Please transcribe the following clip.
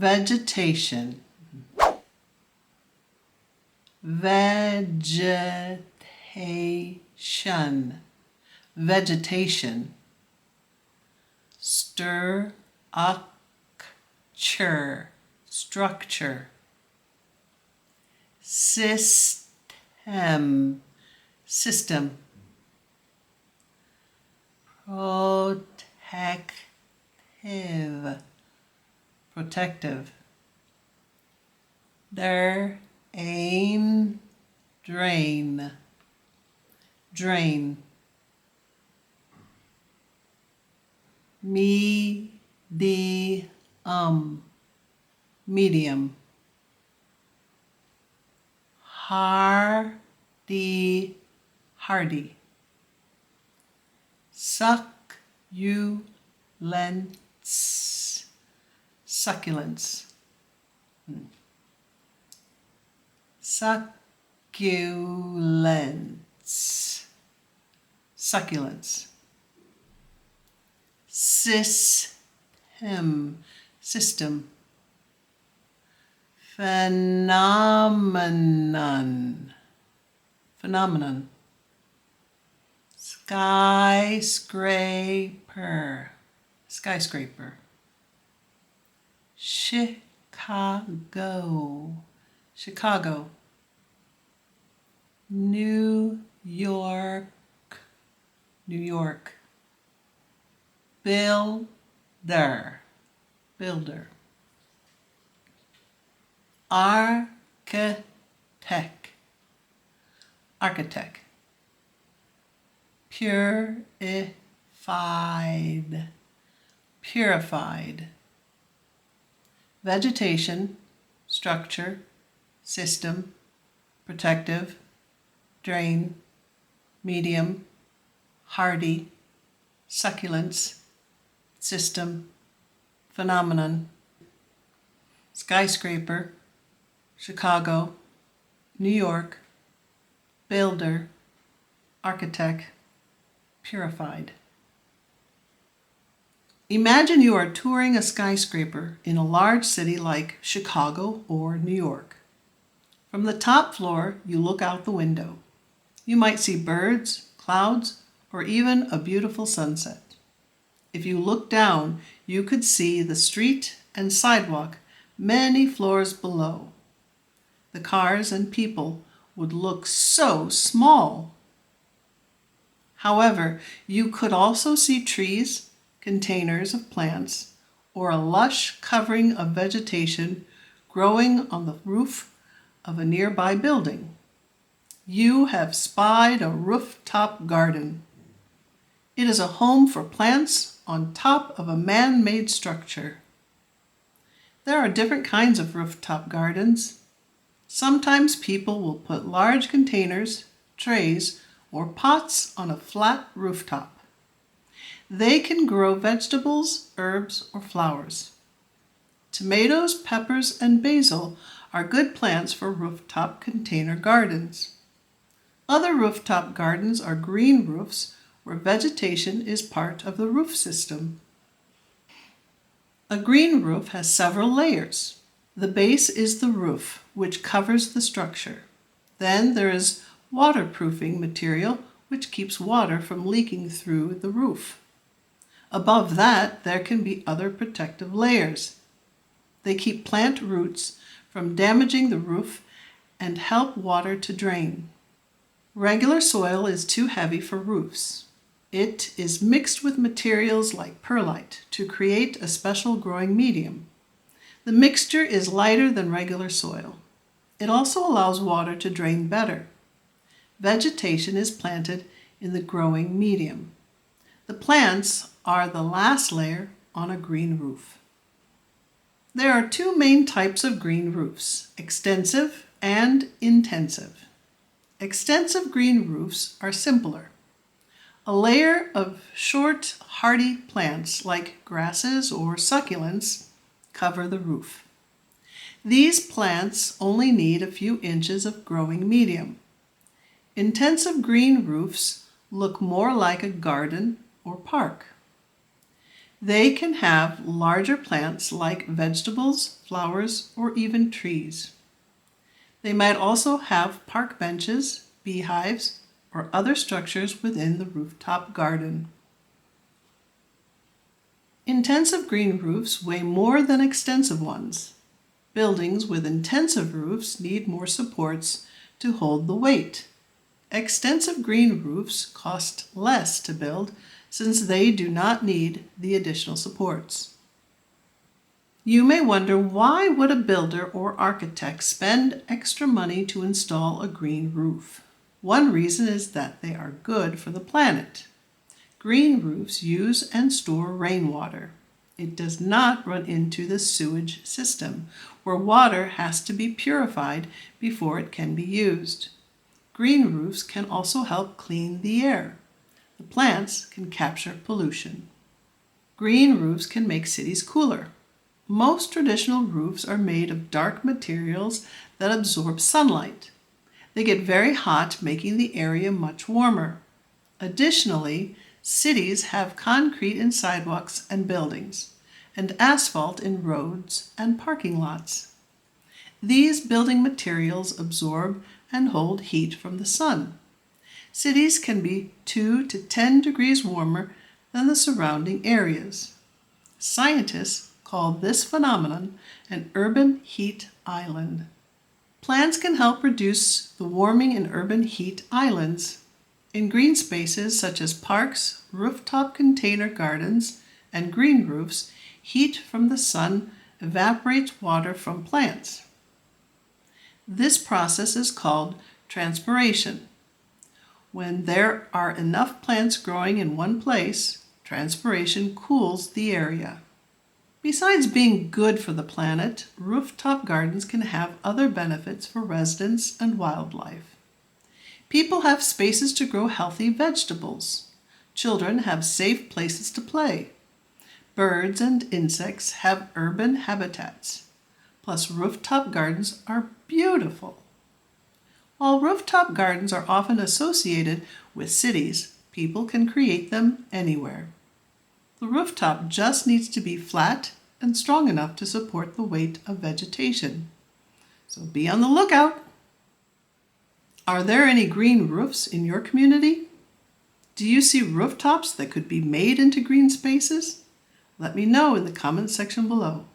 vegetation, vegetation, vegetation, structure, structure, system, system, protective, protective, drain, drain, drain, medium, medium, hardy, hardy, succulents, succulents, succulents, succulents, system, system, phenomenon, phenomenon, skyscraper, skyscraper, Chicago, Chicago, New York, New York, builder, builder, architect, architect, purified, purified, vegetation, structure, system, protective, drain, medium, hardy, succulents, system, phenomenon, skyscraper, Chicago, New York, builder, architect, purified. Imagine you are touring a skyscraper in a large city like Chicago or New York. From the top floor, you look out the window. You might see birds, clouds, or even a beautiful sunset. If you look down, you could see the street and sidewalk many floors below. The cars and people would look so small. However, you could also see trees, containers of plants, or a lush covering of vegetation growing on the roof of a nearby building. You have spied a rooftop garden. It is a home for plants on top of a man-made structure. There are different kinds of rooftop gardens. Sometimes people will put large containers, trays, or pots on a flat rooftop. They can grow vegetables, herbs, or flowers. Tomatoes, peppers, and basil are good plants for rooftop container gardens. Other rooftop gardens are green roofs where vegetation is part of the roof system. A green roof has several layers. The base is the roof, which covers the structure. Then there is waterproofing material, which keeps water from leaking through the roof. Above that, there can be other protective layers. They keep plant roots from damaging the roof and help water to drain. Regular soil is too heavy for roofs. It is mixed with materials like perlite to create a special growing medium. The mixture is lighter than regular soil. It also allows water to drain better. Vegetation is planted in the growing medium. The plants are the last layer on a green roof. There are two main types of green roofs, extensive and intensive. Extensive green roofs are simpler. A layer of short, hardy plants like grasses or succulents cover the roof. These plants only need a few inches of growing medium. Intensive green roofs look more like a garden or park. They can have larger plants like vegetables, flowers, or even trees. They might also have park benches, beehives, or other structures within the rooftop garden. Intensive green roofs weigh more than extensive ones. Buildings with intensive roofs need more supports to hold the weight. Extensive green roofs cost less to build since they do not need the additional supports. You may wonder, why would a builder or architect spend extra money to install a green roof? One reason is that they are good for the planet. Green roofs use and store rainwater. It does not run into the sewage system, where water has to be purified before it can be used. Green roofs can also help clean the air. The plants can capture pollution. Green roofs can make cities cooler. Most traditional roofs are made of dark materials that absorb sunlight. They get very hot, making the area much warmer. Additionally, cities have concrete in sidewalks and buildings, and asphalt in roads and parking lots. These building materials absorb and hold heat from the sun. Cities can be 2 to 10 degrees warmer than the surrounding areas. Scientists call this phenomenon an urban heat island. Plants can help reduce the warming in urban heat islands. In green spaces such as parks, rooftop container gardens, and green roofs, heat from the sun evaporates water from plants. This process is called transpiration. When there are enough plants growing in one place, transpiration cools the area. Besides being good for the planet, rooftop gardens can have other benefits for residents and wildlife. People have spaces to grow healthy vegetables. Children have safe places to play. Birds and insects have urban habitats. Plus, rooftop gardens are beautiful. While rooftop gardens are often associated with cities, people can create them anywhere. The rooftop just needs to be flat and strong enough to support the weight of vegetation. So be on the lookout. Are there any green roofs in your community? Do you see rooftops that could be made into green spaces? Let me know in the comments section below.